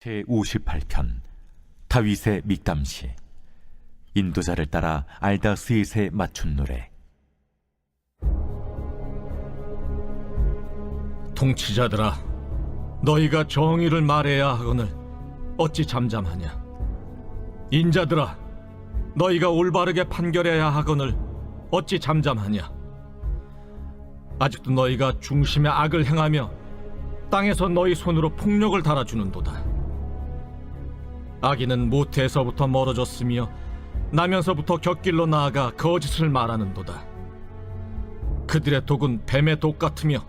제58편 다윗의 믹담시. 인도자를 따라 알다스잇에 맞춘 노래. 통치자들아, 너희가 정의를 말해야 하거늘 어찌 잠잠하냐? 인자들아, 너희가 올바르게 판결해야 하거늘 어찌 잠잠하냐? 아직도 너희가 중심의 악을 행하며 땅에서 너희 손으로 폭력을 달아주는도다. 악인은 모태에서부터 멀어졌으며 나면서부터 곁길로 나아가 거짓을 말하는도다. 그들의 독은 뱀의 독 같으며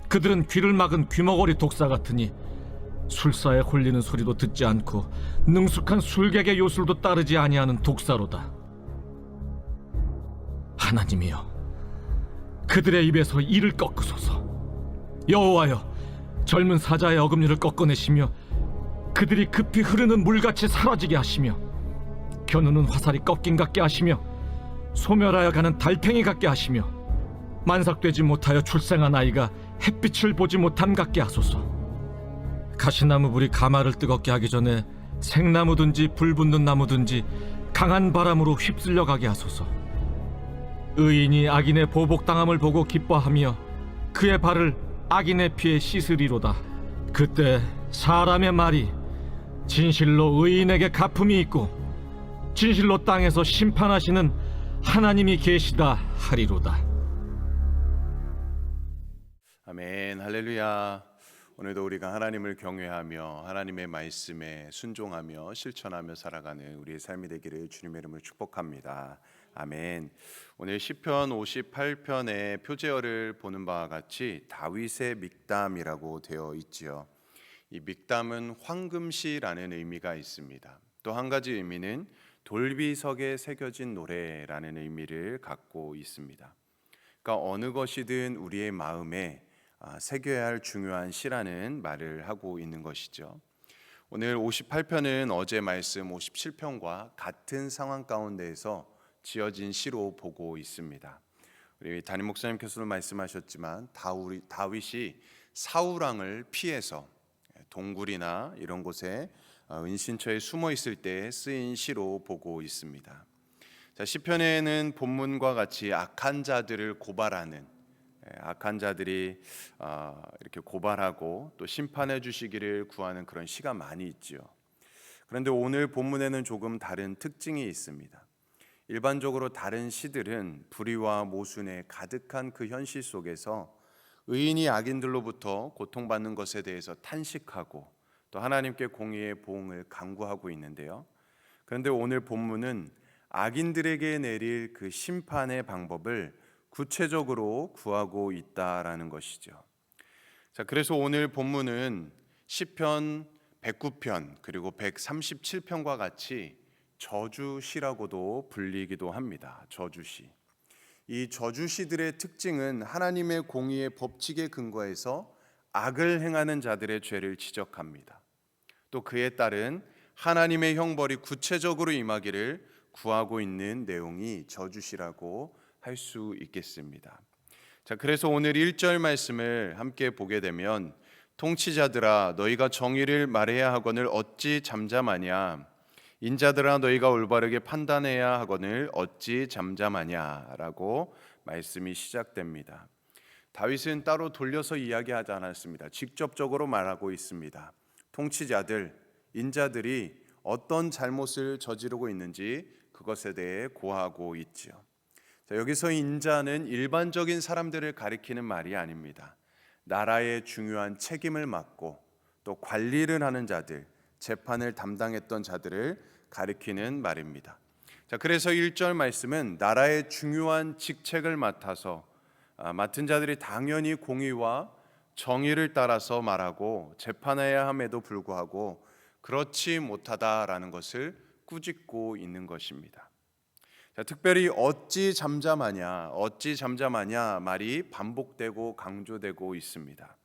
그들은 귀를 막은 귀머거리 독사 같으니 술사에 홀리는 소리도 듣지 않고 능숙한 술객의 요술도 따르지 아니하는 독사로다. 하나님이여, 그들의 입에서 이를 꺾으소서. 여호와여, 젊은 사자의 어금니를 꺾어내시며 그들이 급히 흐르는 물같이 사라지게 하시며 겨누는 화살이 꺾인 같게 하시며 소멸하여 가는 달팽이 같게 하시며 만삭되지 못하여 출생한 아이가 햇빛을 보지 못함 같게 하소서. 가시나무 불이 가마를 뜨겁게 하기 전에 생나무든지 불 붙는 나무든지 강한 바람으로 휩쓸려 가게 하소서. 의인이 악인의 보복당함을 보고 기뻐하며 그의 발을 악인의 피에 씻으리로다. 그때 사람의 말이 진실로 의인에게 갚음이 있고 진실로 땅에서 심판하시는 하나님이 계시다 하리로다. 아멘, 할렐루야. 오늘도 우리가 하나님을 경외하며 하나님의 말씀에 순종하며 실천하며 살아가는 우리의 삶이 되기를 주님의 이름으로 축복합니다. 아멘. 오늘 시편 58편의 표제어를 보는 바와 같이 다윗의 믹담이라고 되어 있지요. 이 믹담은 황금시라는 의미가 있습니다. 또 한 가지 의미는 돌비석에 새겨진 노래라는 의미를 갖고 있습니다. 그러니까 어느 것이든 우리의 마음에 새겨야 할 중요한 시라는 말을 하고 있는 것이죠. 오늘 58편은 어제 말씀 57편과 같은 상황 가운데에서 지어진 시로 보고 있습니다. 우리 담임 목사님께서도 말씀하셨지만 다윗이 사울왕을 피해서 동굴이나 이런 곳에 은신처에 숨어 있을 때 쓰인 시로 보고 있습니다. 자, 시편에는 본문과 같이 악한 자들을 고발하는, 악한 자들이 이렇게 고발하고 또 심판해 주시기를 구하는 그런 시가 많이 있죠. 그런데 오늘 본문에는 조금 다른 특징이 있습니다. 일반적으로 다른 시들은 불의와 모순에 가득한 그 현실 속에서 의인이 악인들로부터 고통받는 것에 대해서 탄식하고 또 하나님께 공의의 보응을 간구하고 있는데요. 그런데 오늘 본문은 악인들에게 내릴 그 심판의 방법을 구체적으로 구하고 있다라는 것이죠. 자, 그래서 오늘 본문은 시편 109편 그리고 137편과 같이 저주시라고도 불리기도 합니다. 저주시. 이 저주시들의 특징은 하나님의 공의의 법칙에 근거해서 악을 행하는 자들의 죄를 지적합니다. 또 그에 따른 하나님의 형벌이 구체적으로 임하기를 구하고 있는 내용이 저주시라고 할 수 있겠습니다. 자, 그래서 오늘 1절 말씀을 함께 보게 되면 통치자들아 너희가 정의를 말해야 하거늘 어찌 잠잠하냐, 인자들아 너희가 올바르게 판단해야 하거늘 어찌 잠잠하냐라고 말씀이 시작됩니다. 다윗은 따로 돌려서 이야기하지 않았습니다. 직접적으로 말하고 있습니다. 통치자들, 인자들이 어떤 잘못을 저지르고 있는지 그것에 대해 고하고 있지요. 자, 여기서 인자는 일반적인 사람들을 가리키는 말이 아닙니다. 나라의 중요한 책임을 맡고 또 관리를 하는 자들, 재판을 담당했던 자들을 가리키는 말입니다. 자, 그래서 1절 말씀은 나라의 중요한 직책을 맡은 자들이 당연히 공의와 정의를 따라서 말하고 재판해야 함에도 불구하고 그렇지 못하다라는 것을 꾸짖고 있는 것입니다. 자, 특별히 어찌 잠잠하냐 말이 반복되고 강조되고 있습니다.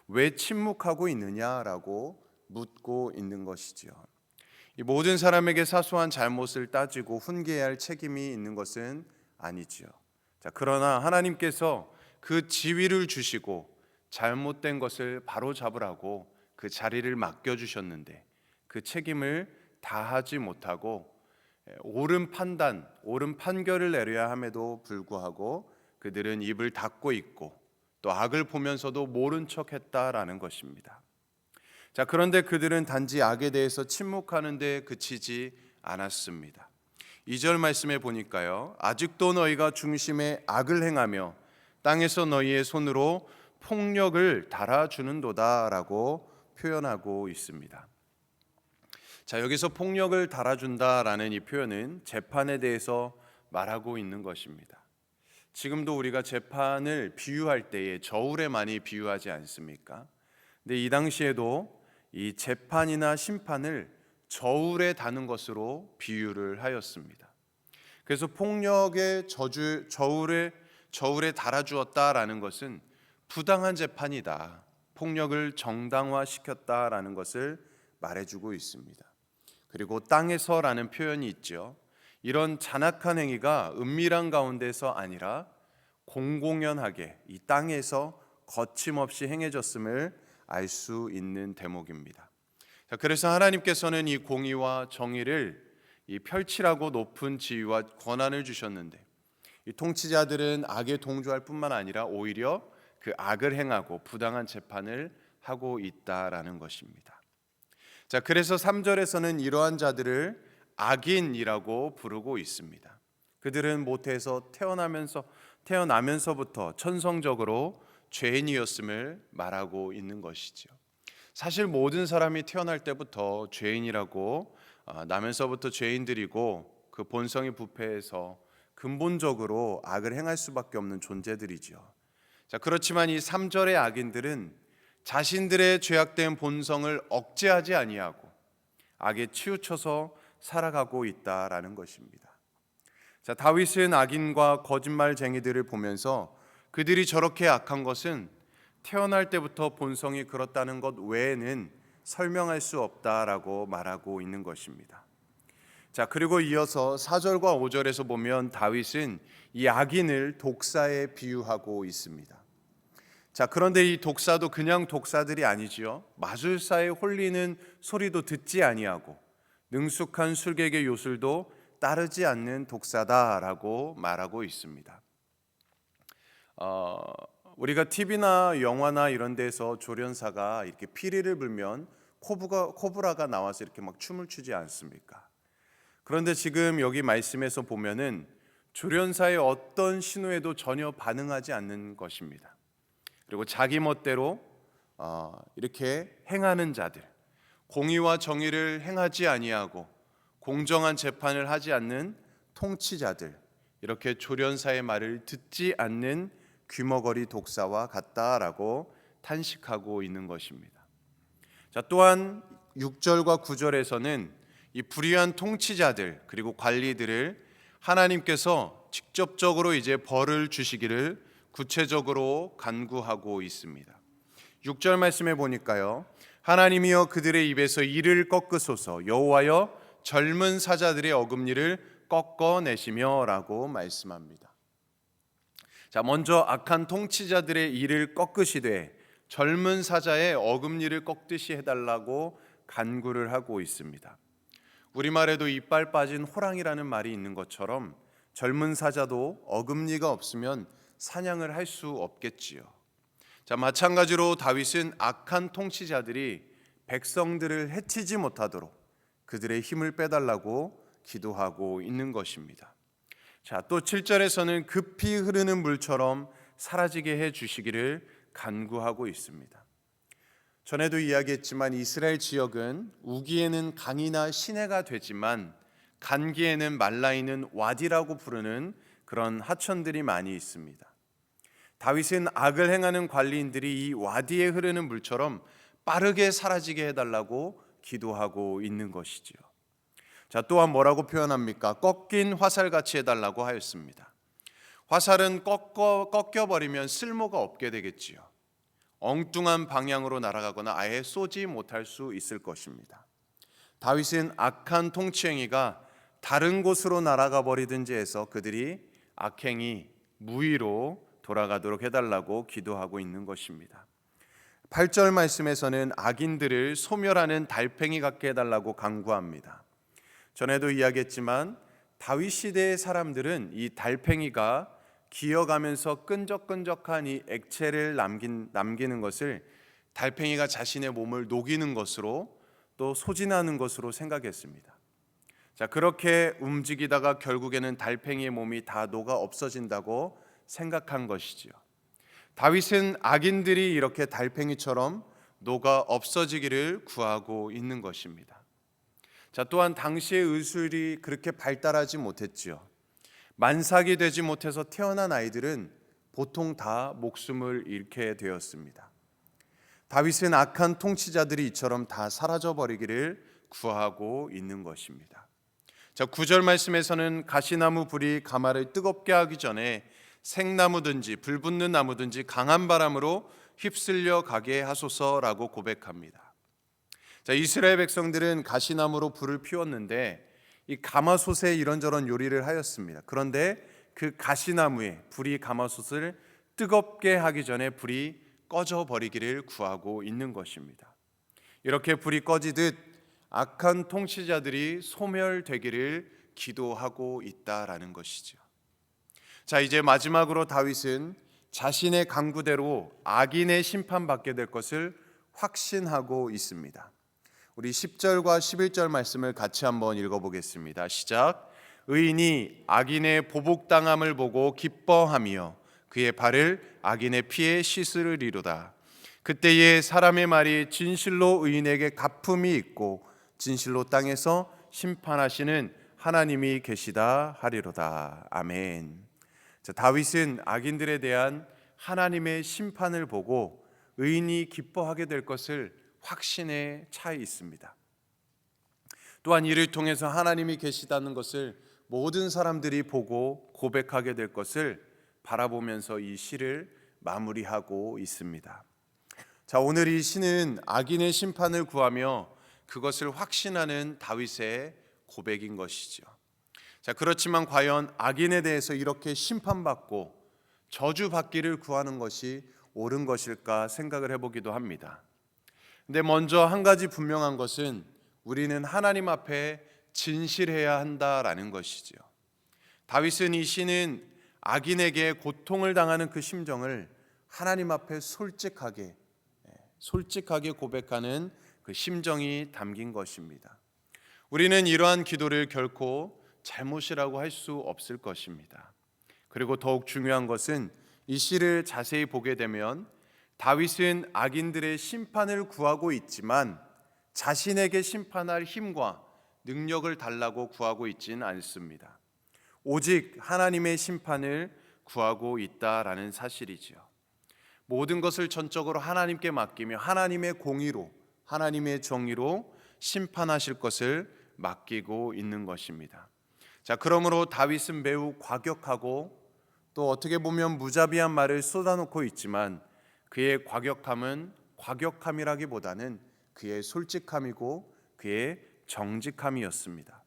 왜 침묵하고 있느냐라고 묻고 있는 것이지요. 이 모든 사람에게 사소한 잘못을 따지고 훈계해야 할 책임이 있는 것은 아니지요. 자, 그러나 하나님께서 그 지위를 주시고 잘못된 것을 바로 잡으라고 그 자리를 맡겨주셨는데 그 책임을 다하지 못하고 옳은 판단, 옳은 판결을 내려야 함에도 불구하고 그들은 입을 닫고 있고 또 악을 보면서도 모른 척했다라는 것입니다. 자, 그런데 그들은 단지 악에 대해서 침묵하는 데 그치지 않았습니다. 2절 말씀에 보니까요, 아직도 너희가 중심에 악을 행하며 땅에서 너희의 손으로 폭력을 달아주는도다 라고 표현하고 있습니다. 자, 여기서 폭력을 달아준다라는 이 표현은 재판에 대해서 말하고 있는 것입니다. 지금도 우리가 재판을 비유할 때에 저울에 많이 비유하지 않습니까? 근데 이 당시에도 이 재판이나 심판을 저울에 다는 것으로 비유를 하였습니다. 그래서 폭력의 저울에 달아주었다라는 것은 부당한 재판이다, 폭력을 정당화시켰다라는 것을 말해주고 있습니다. 그리고 땅에서라는 표현이 있죠. 이런 잔악한 행위가 은밀한 가운데서 아니라 공공연하게 이 땅에서 거침없이 행해졌음을 알 수 있는 대목입니다. 자, 그래서 하나님께서는 이 공의와 정의를 이 펼치라고 높은 지위와 권한을 주셨는데 이 통치자들은 악에 동조할 뿐만 아니라 오히려 그 악을 행하고 부당한 재판을 하고 있다라는 것입니다. 자, 그래서 3절에서는 이러한 자들을 악인이라고 부르고 있습니다. 그들은 모태에서 태어나면서부터 천성적으로 죄인이었음을 말하고 있는 것이죠. 사실 모든 사람이 태어날 때부터 죄인이라고 나면서부터 죄인들이고 그 본성이 부패해서 근본적으로 악을 행할 수밖에 없는 존재들이죠. 자, 그렇지만 이 3절의 악인들은 자신들의 죄악된 본성을 억제하지 아니하고 악에 치우쳐서 살아가고 있다라는 것입니다. 자, 다윗은 악인과 거짓말쟁이들을 보면서 그들이 저렇게 악한 것은 태어날 때부터 본성이 그렇다는 것 외에는 설명할 수 없다라고 말하고 있는 것입니다. 자, 그리고 이어서 4절과 5절에서 보면 다윗은 이 악인을 독사에 비유하고 있습니다. 자, 그런데 이 독사도 그냥 독사들이 아니지요. 마술사의 홀리는 소리도 듣지 아니하고 능숙한 술객의 요술도 따르지 않는 독사다라고 말하고 있습니다. 우리가 TV나 영화나 이런 데서 조련사가 이렇게 피리를 불면 코브라가 나와서 이렇게 막 춤을 추지 않습니까? 그런데 지금 여기 말씀에서 보면은 조련사의 어떤 신호에도 전혀 반응하지 않는 것입니다. 그리고 자기 멋대로 이렇게 행하는 자들, 공의와 정의를 행하지 아니하고 공정한 재판을 하지 않는 통치자들, 이렇게 조련사의 말을 듣지 않는 귀머거리 독사와 같다라고 탄식하고 있는 것입니다. 자, 또한 6절과 9절에서는 이 불의한 통치자들 그리고 관리들을 하나님께서 직접적으로 이제 벌을 주시기를 구체적으로 간구하고 있습니다. 6절 말씀에 보니까요, 하나님이여 그들의 입에서 이를 꺾으소서, 여호와여 젊은 사자들의 어금니를 꺾어내시며 라고 말씀합니다. 자, 먼저 악한 통치자들의 이를 꺾으시되 젊은 사자의 어금니를 꺾듯이 해달라고 간구를 하고 있습니다. 우리말에도 이빨 빠진 호랑이라는 말이 있는 것처럼 젊은 사자도 어금니가 없으면 사냥을 할 수 없겠지요. 자, 마찬가지로 다윗은 악한 통치자들이 백성들을 해치지 못하도록 그들의 힘을 빼달라고 기도하고 있는 것입니다. 자, 또 7절에서는 급히 흐르는 물처럼 사라지게 해 주시기를 간구하고 있습니다. 전에도 이야기했지만 이스라엘 지역은 우기에는 강이나 시내가 되지만 간기에는 말라있는 와디라고 부르는 그런 하천들이 많이 있습니다. 다윗은 악을 행하는 관리인들이 이 와디에 흐르는 물처럼 빠르게 사라지게 해달라고 기도하고 있는 것이지요. 자, 또한 뭐라고 표현합니까? 꺾인 화살같이 해달라고 하였습니다. 화살은 꺾여버리면 쓸모가 없게 되겠지요. 엉뚱한 방향으로 날아가거나 아예 쏘지 못할 수 있을 것입니다. 다윗은 악한 통치행위가 다른 곳으로 날아가 버리든지 해서 그들이 악행이 무의로 돌아가도록 해달라고 기도하고 있는 것입니다. 8절 말씀에서는 악인들을 소멸하는 달팽이 같게 해달라고 강구합니다. 전에도 이야기했지만 다윗 시대의 사람들은 이 달팽이가 기어가면서 끈적끈적한 이 액체를 남기는 것을 달팽이가 자신의 몸을 녹이는 것으로 또 소진하는 것으로 생각했습니다. 자, 그렇게 움직이다가 결국에는 달팽이의 몸이 다 녹아 없어진다고 생각한 것이지요. 다윗은 악인들이 이렇게 달팽이처럼 녹아 없어지기를 구하고 있는 것입니다. 자, 또한 당시의 의술이 그렇게 발달하지 못했지요. 만삭이 되지 못해서 태어난 아이들은 보통 다 목숨을 잃게 되었습니다. 다윗은 악한 통치자들이 이처럼 다 사라져 버리기를 구하고 있는 것입니다. 자, 9절 말씀에서는 가시나무 불이 가마를 뜨겁게 하기 전에 생나무든지 불붙는 나무든지 강한 바람으로 휩쓸려 가게 하소서라고 고백합니다. 자, 이스라엘 백성들은 가시나무로 불을 피웠는데 이 가마솥에 이런저런 요리를 하였습니다. 그런데 그 가시나무에 불이 가마솥을 뜨겁게 하기 전에 불이 꺼져 버리기를 구하고 있는 것입니다. 이렇게 불이 꺼지듯 악한 통치자들이 소멸되기를 기도하고 있다라는 것이죠. 자, 이제 마지막으로 다윗은 자신의 강구대로 악인의 심판받게 될 것을 확신하고 있습니다. 우리 10절과 11절 말씀을 같이 한번 읽어보겠습니다. 시작. 의인이 악인의 보복당함을 보고 기뻐하며 그의 발을 악인의 피에 씻으리로다. 그때에 사람의 말이 진실로 의인에게 갚음이 있고 진실로 땅에서 심판하시는 하나님이 계시다 하리로다. 아멘. 자, 다윗은 악인들에 대한 하나님의 심판을 보고 의인이 기뻐하게 될 것을 확신에 차 있습니다. 또한 이를 통해서 하나님이 계시다는 것을 모든 사람들이 보고 고백하게 될 것을 바라보면서 이 시를 마무리하고 있습니다. 자, 오늘 이 시는 악인의 심판을 구하며 그것을 확신하는 다윗의 고백인 것이죠. 자, 그렇지만 과연 악인에 대해서 이렇게 심판받고 저주받기를 구하는 것이 옳은 것일까 생각을 해보기도 합니다. 근데 먼저 한 가지 분명한 것은 우리는 하나님 앞에 진실해야 한다라는 것이죠. 다윗은 이 시는 악인에게 고통을 당하는 그 심정을 하나님 앞에 솔직하게 고백하는 그 심정이 담긴 것입니다. 우리는 이러한 기도를 결코 잘못이라고 할 수 없을 것입니다. 그리고 더욱 중요한 것은 이 시를 자세히 보게 되면 다윗은 악인들의 심판을 구하고 있지만 자신에게 심판할 힘과 능력을 달라고 구하고 있지는 않습니다. 오직 하나님의 심판을 구하고 있다라는 사실이지요. 모든 것을 전적으로 하나님께 맡기며 하나님의 공의로, 하나님의 정의로 심판하실 것을 맡기고 있는 것입니다. 자, 그러므로 다윗은 매우 과격하고 또 어떻게 보면 무자비한 말을 쏟아놓고 있지만 그의 과격함은 과격함이라기보다는 그의 솔직함이고 그의 정직함이었습니다.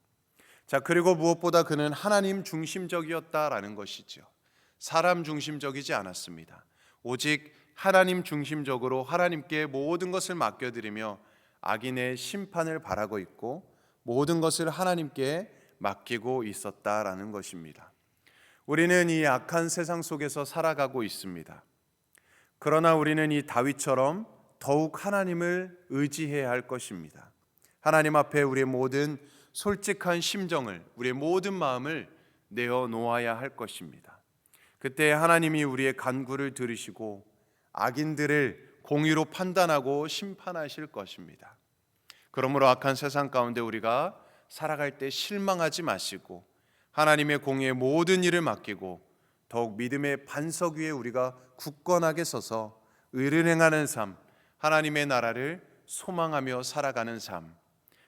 자, 그리고 무엇보다 그는 하나님 중심적이었다라는 것이죠. 사람 중심적이지 않았습니다. 오직 하나님 중심적으로 하나님께 모든 것을 맡겨드리며 악인의 심판을 바라고 있고 모든 것을 하나님께 맡기고 있었다라는 것입니다. 우리는 이 악한 세상 속에서 살아가고 있습니다. 그러나 우리는 이 다윗처럼 더욱 하나님을 의지해야 할 것입니다. 하나님 앞에 우리의 모든 솔직한 심정을, 우리의 모든 마음을 내어놓아야 할 것입니다. 그때 하나님이 우리의 간구를 들으시고 악인들을 공의로 판단하고 심판하실 것입니다. 그러므로 악한 세상 가운데 우리가 살아갈 때 실망하지 마시고 하나님의 공의에 모든 일을 맡기고 더욱 믿음의 반석 위에 우리가 굳건하게 서서 의를 행하는 삶, 하나님의 나라를 소망하며 살아가는 삶,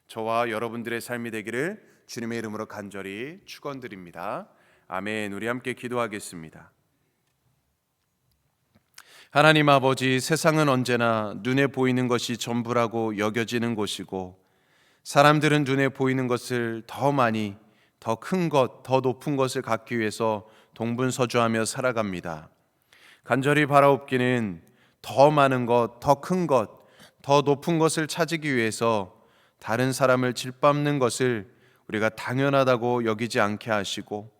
저와 여러분들의 삶이 되기를 주님의 이름으로 간절히 축원드립니다. 아멘. 우리 함께 기도하겠습니다. 하나님 아버지, 세상은 언제나 눈에 보이는 것이 전부라고 여겨지는 곳이고 사람들은 눈에 보이는 것을 더 많이, 더 큰 것, 더 높은 것을 갖기 위해서 동분서주하며 살아갑니다. 간절히 바라옵기는 더 많은 것, 더 큰 것, 더 높은 것을 찾기 위해서 다른 사람을 짓밟는 것을 우리가 당연하다고 여기지 않게 하시고,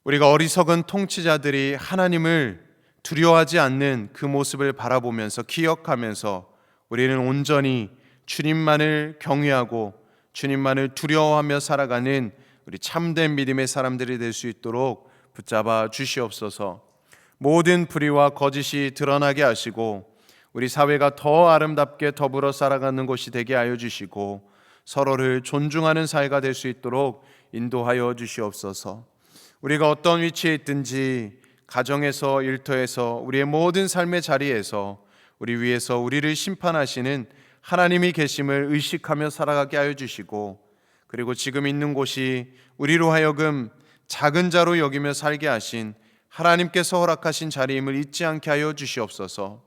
우리가 어리석은 통치자들이 하나님을 두려워하지 않는 그 모습을 바라보면서 기억하면서 우리는 온전히 주님만을 경외하고 주님만을 두려워하며 살아가는 우리 참된 믿음의 사람들이 될 수 있도록 붙잡아 주시옵소서. 모든 불의와 거짓이 드러나게 하시고 우리 사회가 더 아름답게 더불어 살아가는 곳이 되게 하여 주시고 서로를 존중하는 사회가 될 수 있도록 인도하여 주시옵소서. 우리가 어떤 위치에 있든지 가정에서, 일터에서, 우리의 모든 삶의 자리에서 우리 위에서 우리를 심판하시는 하나님이 계심을 의식하며 살아가게 하여 주시고, 그리고 지금 있는 곳이 우리로 하여금 작은 자로 여기며 살게 하신 하나님께서 허락하신 자리임을 잊지 않게 하여 주시옵소서.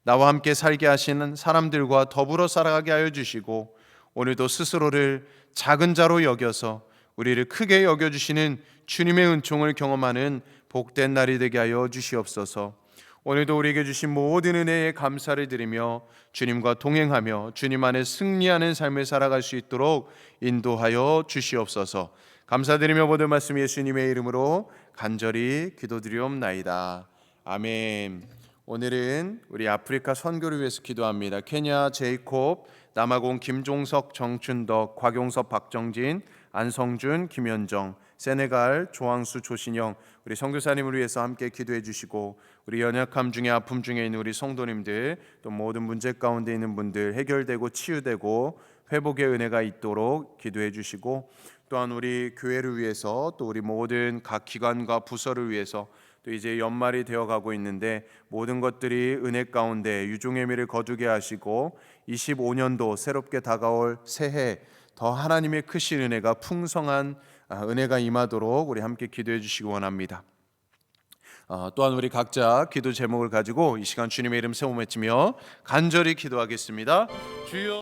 나와 함께 살게 하시는 사람들과 더불어 살아가게 하여 주시고, 오늘도 스스로를 작은 자로 여겨서 우리를 크게 여겨주시는 주님의 은총을 경험하는 복된 날이 되게 하여 주시옵소서. 오늘도 우리에게 주신 모든 은혜에 감사를 드리며 주님과 동행하며 주님 안에 승리하는 삶을 살아갈 수 있도록 인도하여 주시옵소서. 감사드리며 모든 말씀 예수님의 이름으로 간절히 기도드리옵나이다. 아멘. 오늘은 우리 아프리카 선교를 위해서 기도합니다. 케냐 제이콥, 남아공 김종석, 정춘덕, 곽용섭, 박정진, 안성준, 김현정, 세네갈 조항수, 조신영, 우리 선교사님을 위해서 함께 기도해 주시고, 우리 연약함 중에 아픔 중에 있는 우리 성도님들, 또 모든 문제 가운데 있는 분들 해결되고 치유되고 회복의 은혜가 있도록 기도해 주시고, 또한 우리 교회를 위해서, 또 우리 모든 각 기관과 부서를 위해서, 또 이제 연말이 되어가고 있는데 모든 것들이 은혜 가운데 유종의 미를 거두게 하시고 25년도 새롭게 다가올 새해 더 하나님의 크신 은혜가 풍성한 은혜가 임하도록 우리 함께 기도해 주시기 원합니다. 또한 우리 각자 기도 제목을 가지고 이 시간 주님의 이름 세움 외치며 간절히 기도하겠습니다. 주여